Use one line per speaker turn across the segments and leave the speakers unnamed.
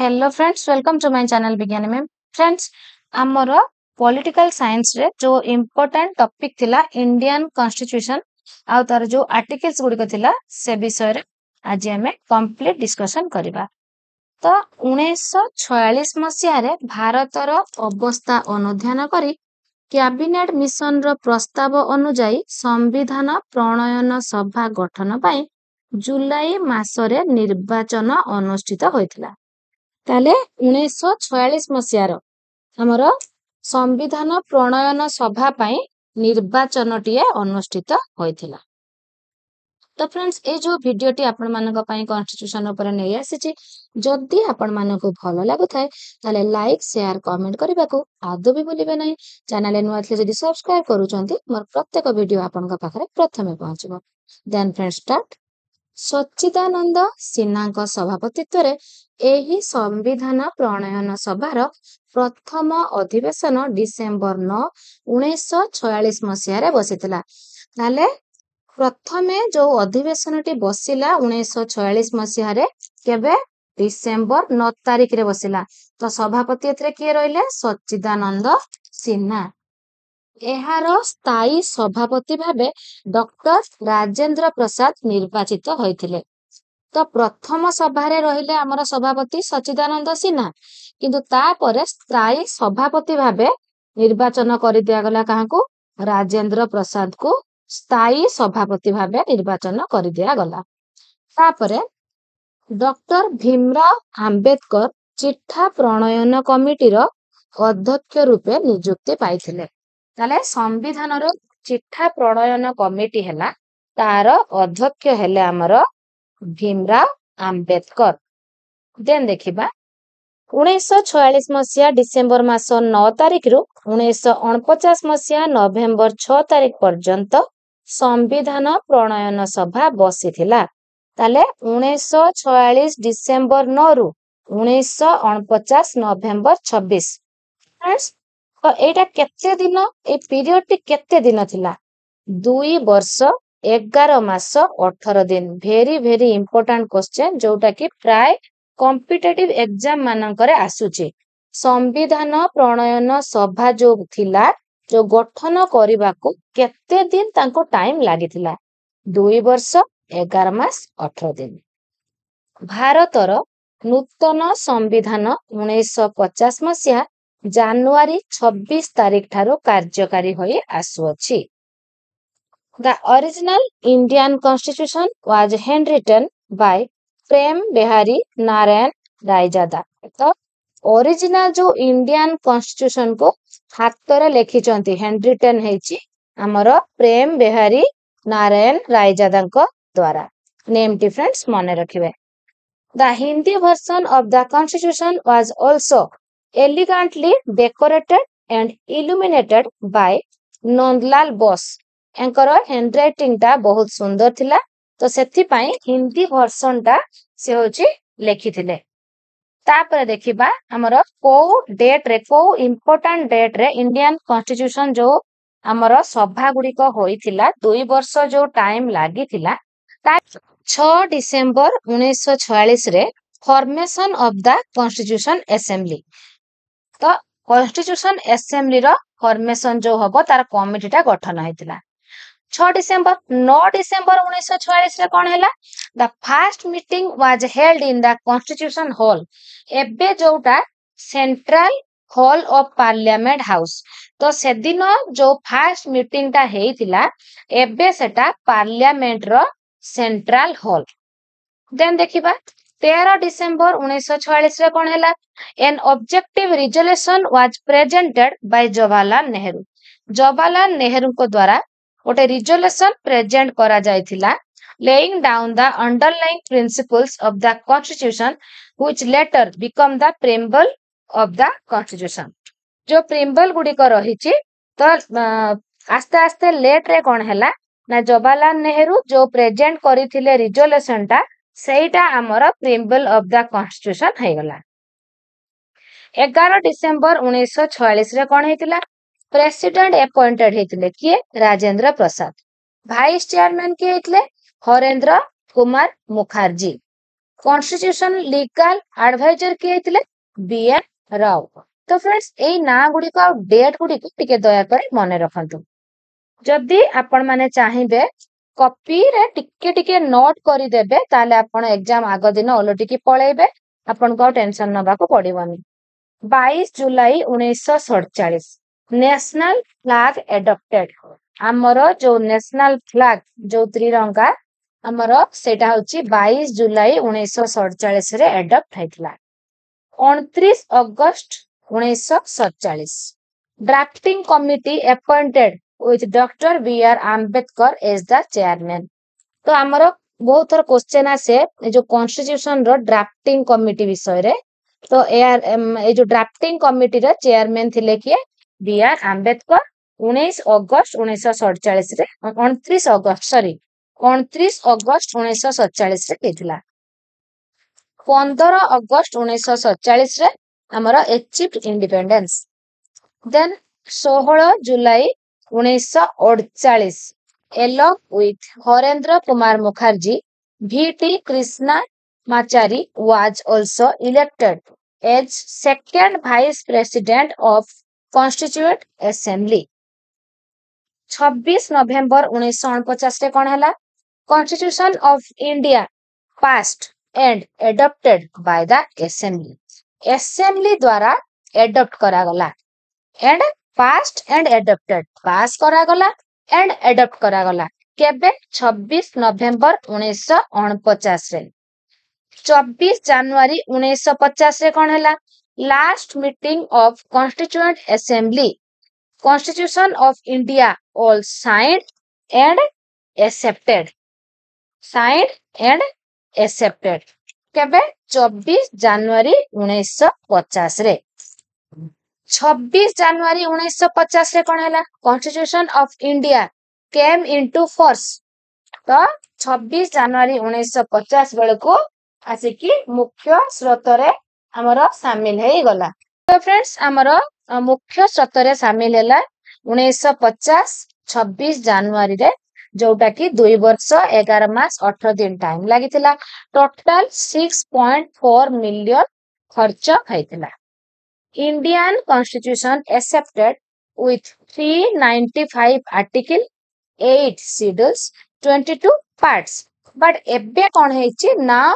Hello friends, welcome to my channel Vigyan ma'am. Friends, आमर political science रे जो important topic थिला इंडियन कॉन्स्टिट्यूशन आ तार जो आर्टिकल्स गुड़िक थिला से विषय रे आज हमें कंप्लीट डिस्कशन करबा। तो 1946 मसीह रे भारतर अवस्था अनुध्यान करी कैबिनेट मिशन रो प्रस्ताव अनुଯାयी संविधान प्रणयन सभा गठन पई जुलाई मासरे निर्वाचन अनुष्ठित होइथिला। ताले 1946 मसीहार हमर संविधान प्रणयन सभा पई निर्वाचनटीए अनुष्ठित होइथिला। तो फ्रेंड्स, ए जो भिडियोटी आपण मानक पई कॉन्स्टिट्यूशन ऊपर नै आसीची, जदि आपण मानक भलो लागुथाय ताले लाइक शेयर कमेंट करबा को आदो भी भूलिबे नै। चैनल नुआ थले जदि सब्सक्राइब करूचंती मोर प्रत्येक वीडियो आपण पाखरे प्रथमे पहुंचबो। Then friends start. Sachchidananda Sinha सभापतित्व रे एही संविधान प्रणयन सभार प्रथम अधिवेशन डिसेम्बर 9 1946 मसीह बसीथिला। ताले प्रथमे जो अधिवेशन टी बसिला 1946 मसीह केबे डिसेम्बर 9 तारिख रे बसिला। तो सभापति एथरे किए रहिले सच्चिदानंद सिन्हा। एहार स्थायी सभापति भाबे डॉक्टर राजेंद्र प्रसाद निर्वाचित होइथिले। तो प्रथम सभारे रहिले हमर सभापति सच्चिदानंद सिन्हा, किंतु तापरे स्थायी सभापति भाबे निर्वाचन कर दिया गला काहाकू राजेंद्र प्रसाद को स्थायी सभापति भाबे निर्वाचन कर दिया गला। तापरे डॉक्टर भीमराव आंबेडकर चिठा प्रणयन कमिटी रो अध्यक्ष रूपे नियुक्ति पाइथिले। ताले संविधान रो चिठा प्रणयन कमिटी हैला तार अध्यक्ष हेले हमर भीमराव आंबेडकर। देन देखिबा 1946 मसीहा डिसेम्बर मास 9 तारिख रु 1949 मसीहा नवेम्बर 6 तारिख पर्यंत संविधान प्रणयन सभा बसीथिला। ताले 1946 डिसेम्बर 9 रु 1949 नवेम्बर 26। तो एटा केते दिन, ए पीरियड टी केते दिन थिला? 2 वर्ष 11 मास 18 दिन। वेरी वेरी इंपोर्टेंट क्वेश्चन जोटा कि प्राय कॉम्पिटिटिव एग्जाम मानकरे आसुचे। संविधान प्रणयन सभा जो थिला, जो गठन करबा को केते दिन तांको टाइम लागिथिला? 2 वर्ष 11 मास 18 दिन। भारतर नूतन संविधान 1950 मसीहा जानुआरी 26 तारिख ठारो कार्यकारी होई आसुअछि। The original Indian Constitution was handwritten by प्रेम बिहारी नारायण रायजादा। तो ओरिजिनल जो इंडियन कॉन्स्टिट्यूशन को हातरे लिखिचंती हैंडरिटन हेची हमर प्रेम बिहारी नारायण रायजादा द्वारा। नेम डिफरेंस मने रखिबे। The Hindi version of the constitution was also elegantly decorated and illuminated by Nandlal Bose. Anchor handwriting टा बहुत सुंदर थिला, तो सेथि पई हिंदी वर्जन टा से होची लेखिथिले। तापर देखिबा हमर को डेट रे, को इंपोर्टेंट डेट रे इंडियन कॉन्स्टिट्यूशन जो हमर सभा गुडी को होइथिला, 2 वर्ष जो टाइम लागी थिला, 6 डिसेम्बर 1946 रे formation of the constitution assembly. तो कॉन्स्टिट्यूशन असेंबली रो फॉर्मेशन जो हबो तार कमिटी टा गठन होइतिला 6 डिसेम्बर। 9 डिसेम्बर 1946 रे कोन हैला? The first meeting was held in the constitution hall. एबे जोटा central hall of parliament house. तो से दिन जो फर्स्ट मीटिंग टा हेइतिला एबे सेटा पार्लियामेंट रो सेंट्रल हॉल। देन देखिबा 13 डिसेम्बर 1946 रे कोन हैला? An objective resolution was presented by Jawaharlal Nehru. Jawaharlal Nehru को द्वारा गोटे रिजोल्यूशन प्रेजेंट करा जायथिला, laying down the underlying principles of the constitution which later become the preamble of the constitution. जो प्रेम्बल गुडी को रहिची, तो आस्ते आस्ते लेट रे कोन हैला ना जवाहरलाल नेहरू जो प्रेजेंट करिथिले रिजोल्यूशन टा, सेटा हमर प्रेम्बल ऑफ द कॉन्स्टिट्यूशन है गला। 11 डिसेम्बर 1946 रे कोन हेतिला? प्रेसिडेंट अपॉइंटेड हेतिले किए? राजेंद्र प्रसाद। वाइस चेयरमैन किए हेतिले? Harendra Kumar Mukherjee. Constitution legal adviser किए थे BN राव। तो फ्रेंड्स एई ना गुडी को डेट गुडी को टिके दया कर मने रखंतु। जदि आपण माने चाहिबे कॉपी रे टिके टिके नोट करि देबे ताले आपण एग्जाम आगो दिन ओलटिकी पळेबे आपण को टेंशन नबा को पड़िबनी। 22 जुलाई 1947 नेशनल फ्लैग एडॉप्टेड। आमर जो नेशनल फ्लैग जो त्रिरंगा आमर सेटा होची 22 जुलाई 1947 रे एडॉप्ट हैतला। 29 अगस्त 1947 drafting committee appointed with Dr. B.R. Ambedkar as the chairman। तो आमर बहुत थोड़ा क्वेश्चन आसे जो कॉन्स्टिट्यूशन रो ड्राफ्टिंग कमिटी विषय रे। तो ए जो ड्राफ्टिंग कमिटी रो चेयरमैन थिले किए B.R. आंबेडकर 19 अगस्त 1947 रे 29 अगस्त सॉरी 29 अगस्त 1947 रे केथिला। 15 अगस्त 1947 रे आमर अचीव्ड इंडिपेंडेंस। देन 16 जुलाई 1948 along with Horendra Kumar Mukherjee, V.T. Krishnamachari was also elected as second vice president of Constituent Assembly। 26 नवेम्बर 1949 रे कोन हला Constitution of India passed and adopted by the Assembly। Assembly द्वारा adopt करा गला and passed and adopted पास करा गला and adopt करा गला केबे 26 नवेम्बर 1949 रे। 24 जनवरी 1950 रे कोन हला last meeting of constituent assembly constitution of India all signed and accepted केबे 24 जनवरी 1950 रे। 26 जनवरी 1950 रे कोन हला constitution of India came into force. तो 26 जनवरी 1950 बेले को आसिकी मुख्य स्रोत रे हमरो शामिल हे गला। तो फ्रेंड्स हमरो मुख्य स्रोत रे शामिल हैला 1950 26 जनवरी रे जोटा की 2 वर्ष 11 मास 18 दिन टाइम लागिथिला। टोटल 6.4 मिलियन खर्च हैथिला। Indian Constitution accepted with 395 article, 8 schedules, 22 parts। But एबे कौन है now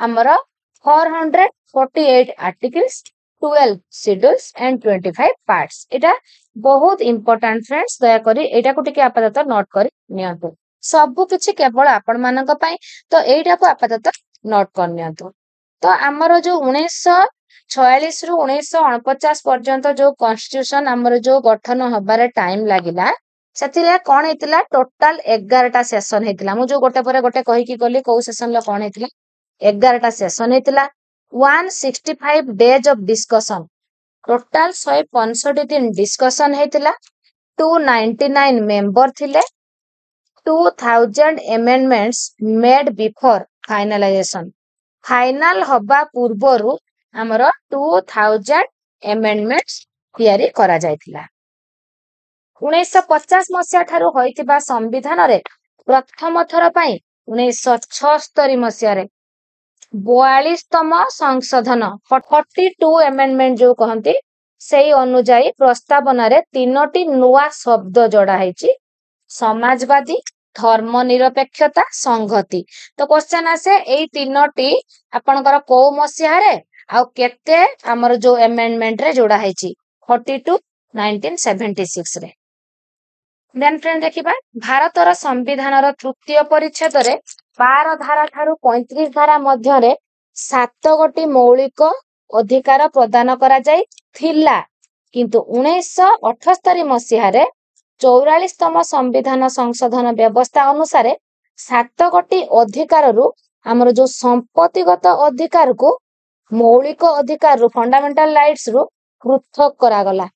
हमरा 448 articles, 12 schedules and 25 parts। इटा बहुत important friends दया करी एटा को टिके आपातत नोट करी नियंतु। सब किछि केवल आपण मानक पई तो एटा को आपातत नोट कर नियंतु। तो हमरो जो 1946 रु 1949 पर्यंत जो कॉन्स्टिट्यूशन हमर जो गठन हबारे टाइम लागिला सेतिले कोन हेतिला टोटल 11 टा सेशन हेतिला। मु जो गोटे परे गोटे कहि कि गली को सेशन ल कोन हेतिला 11 टा सेशन हेतिला। 165 डेज ऑफ डिस्कशन टोटल 165 दिन डिस्कशन हेतिला। 299 मेंबर थिले। 2000 amendments made before finalization final हबा पूर्वरु हमरो 2000 अमेंडमेंट्स तयारी करा जायतिला। 1950 मसिया ठारू होइतिबा संविधान रे प्रथम थर पई 1976 मसिया रे 42 तम संशोधन 42 अमेंडमेंट जो कहंती सेही अनुसार प्रस्तावना रे तीनोटी नुवा शब्द जोड़ा हैची समाजवादी धर्मनिरपेक्षता संगति। तो क्वेश्चन आसे एई तीनोटी आपनकर को मसिया रे आउ केते हमर जो अमेंडमेंट रे जोड़ा हैची 42 1976 रे। देन फ्रेंड देखिबा भारतर संविधान रो तृतीय परिच्छेद रे 12 धारा ठारू 35 धारा मध्य रे 7 गोटी मौलिक अधिकार प्रदान करा जाय थिला किंतु 1978 मसिया रे 44 तम संविधान संशोधन व्यवस्था अनुसार 7 गोटी अधिकार रु हमर जो संपत्तिगत अधिकार को मौलिक अधिकार रु फंडामेंटल राइट्स रु पृथक करा गला।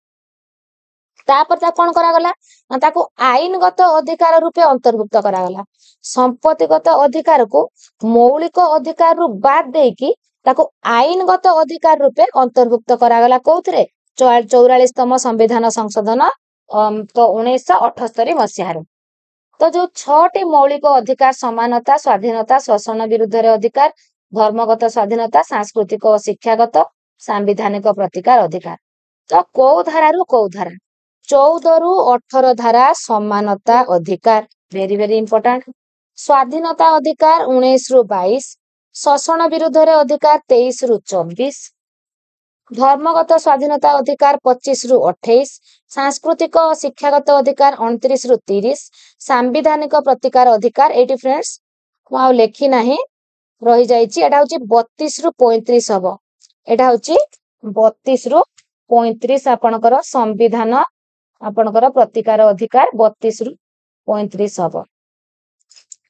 तापर ता कोन करा गला ताको आईनगत अधिकार रूपे अंतर्भुक्त करा गला। संपत्तिगत अधिकार को मौलिक अधिकार रु बाद देकी ताको आईनगत अधिकार रूपे अंतर्भुक्त करा गला कोथरे 44 तम संविधान संशोधन तो 1978 मसिया रे। तो जो 6टी मौलिक अधिकार समानता स्वाधीनता शोषण विरुद्ध रे अधिकार ଧର୍ମଗତ ସ୍ୱାଧୀନତା, ସାଂସ୍କୃତିକ ଓ ଶିକ୍ଷାଗତ, ସାମ୍ବିଧାନିକ ପ୍ରତିକାର ଅଧିକାର। ତ କୋଉ ଧାରାରୁ କୋଉ ଧାରା? 14 ରୁ 18 ଧାରା ସମାନତା ଅଧିକାର, ଭେରି ଭେରି ଇମ୍ପୋର୍ଟାଣ୍ଟ। ସ୍ୱାଧୀନତା ଅଧିକାର 19 ରୁ 22, ଶୋଷଣ ବିରୁଦ୍ଧରେ ଅଧିକାର 23 ରୁ 24, ଧର୍ମଗତ ସ୍ୱାଧୀନତା ଅଧିକାର 25 ରୁ 28, ସାଂସ୍କୃତିକ ଓ ଶିକ୍ଷାଗତ ଅଧିକାର 29 ରୁ 30, ସାମ୍ବିଧାନିକ ପ୍ରତିକାର ଅଧିକାର ଏଇଠି ଫ୍ରେଣ୍ଡସ୍ ମୁଁ ଆଉ ଲେଖି ନାହିଁ ରହିଯାଇଛି, ଏଟା ହଉଛି 32 ରୁ 35 ହବ। ଏଟା ହଉଛି 32 ରୁ 35 ଆପଣଙ୍କର ସମ୍ବିଧାନ ଆପଣଙ୍କର ପ୍ରତିକାର ଅଧିକାର 32 ରୁ 35 ହବ।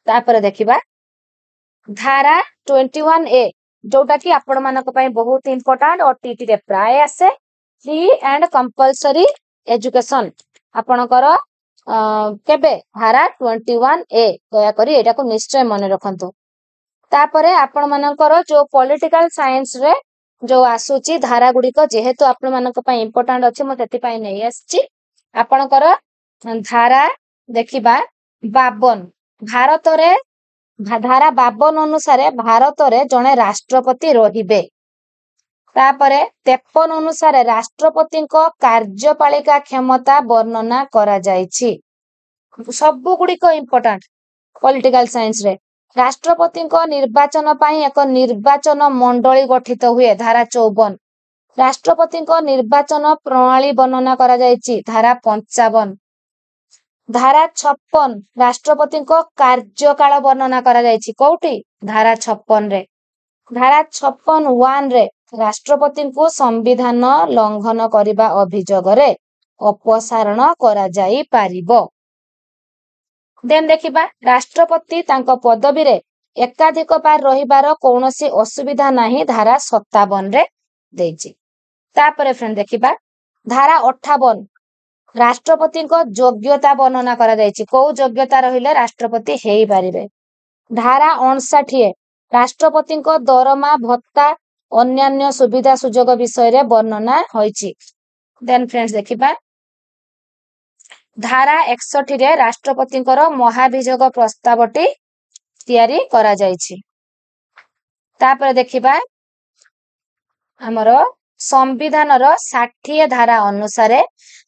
ତାପରେ ଦେଖିବା ଧାରା 21A जोटा कि आपण मानक पई बहुत इंपोर्टेंट और टीटी रे प्राय आसे, फ्री एंड कंपलसरी एजुकेशन आपणकर केबे धारा 21A दया करी एटा को निश्चय मन रखंतु। तापरे आपण मानकर जो पॉलिटिकल साइंस रे जो आसुची धारा गुडी को जेहेतु आपण मानक पई इंपोर्टेंट अछि म तेति पई नै आछि। आपणकर धारा देखिबा 52 भारत रे धारा 52 अनुसार भारत रे जणे राष्ट्रपति रहिबे। तापरे 53 अनुसार राष्ट्रपति को कार्यपालिका क्षमता वर्णना करा जायछि। सब गुडी को इंपोर्टेंट पॉलिटिकल साइंस रे राष्ट्रपति को निर्वाचन पई एक निर्वाचन मंडली गठित हुए धारा 54, राष्ट्रपति को निर्वाचन प्रणाली वर्णना करा जायछि धारा 55, धारा 56 राष्ट्रपति को कार्यकाल वर्णना करा जायछि कोउठी धारा 56 रे। धारा 56(1) रे राष्ट्रपति को संविधान लंघन करिबा अभियोग रे अपसारण करा जाई पारिबो। देन देखिबा राष्ट्रपति तांको पदवी रे एकाधिक बार रहिबार कोनोसी असुविधा नाही धारा 57 रे देछि। तापरे फ्रेंड देखिबा धारा 58 राष्ट्रपति को योग्यता वर्णना करा जायछि को योग्यता रहिले राष्ट्रपति हेई पारिबे। धारा 59 राष्ट्रपति को दरमा भत्ता अन्यान्य सुविधा सुजोग विषय रे वर्णना होईछि। देन फ्रेंड्स देखिबा धारा 61 रे राष्ट्रपति को महाभियोग प्रस्तावटी तयारी करा जायछि। तापर देखिबा हमरो संविधान रो 60 धारा अनुसार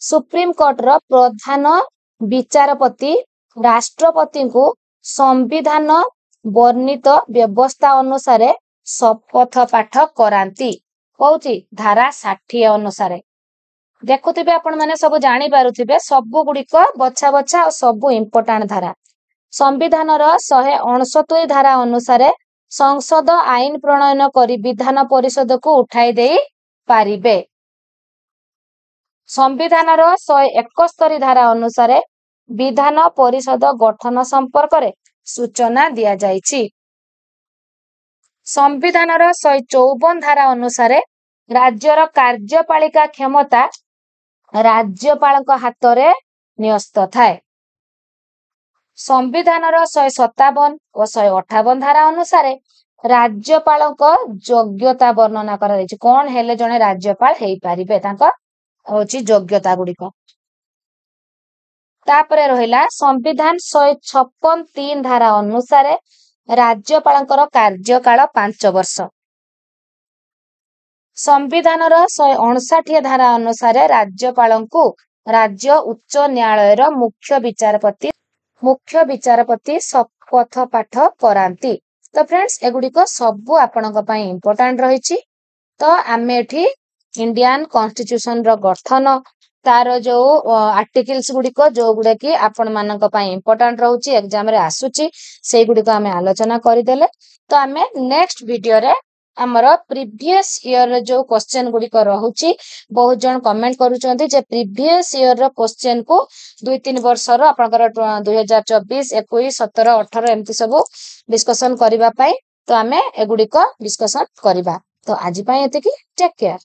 सुप्रीम कोर्ट रो प्रधान विचारपति राष्ट्रपति को संविधान वर्णित व्यवस्था अनुसार शपथ पाठ करांती कहूची धारा 60 अनुसार। देखुथिबे आपण माने सब जानि पारुथिबे सब गुडी को बछा बछा और सब इंपोर्टेंट धारा। संविधान रो 169 धारा अनुसार संसद आईन प्रणयन करी विधान परिषद को उठाई देई पारिबे। संविधान रो 171 धारा अनुसार विधान परिषद गठन संपर्क रे सूचना दिया जायछि। संविधान रो 154 धारा अनुसार राज्यर कार्यपालिका क्षमता राज्यपाल हाथ रे न्यस्त थाए। संविधान रो 157 और 158 धारा अनुसार राज्यपाल योग्यता वर्णना करा जायछि कोन हेले जणे राज्यपाल हेई पारिबे तांको होची योग्यता गुडी को। तापरे रहिला संविधान 156(3) धारा अनुसार राज्यपालंकर कार्यकाल 5 वर्ष। संविधान रो 159 धारा अनुसार राज्यपालंकु राज्य उच्च न्यायालय रो मुख्य विचारपति शपथ पाठ करांती। तो फ्रेंड्स एगुडी को सब आपनक पई इंपोर्टेंट रहिछि। तो आमे एठी इंडियन कॉन्स्टिट्यूशन रो गठन तार जो आर्टिकल्स गुडी को जो गुडे की आपण मानक पई इंपोर्टेंट रहउछि एग्जाम रे आसुछि सेई गुडी को आमे आलोचना करि देले। तो आमे नेक्स्ट वीडियो रे हमर प्रीवियस ईयर रे जो क्वेश्चन गुडी को रहउछि बहुत जन कमेंट करूचंती जे प्रीवियस ईयर रो क्वेश्चन को 2-3 वर्ष रो आपनकर 2024 21 17 18 एम्ति सब डिस्कशन करिबा पई तो आमे एगुडी को डिस्कशन करिबा। तो आज पई एते की टेक केयर।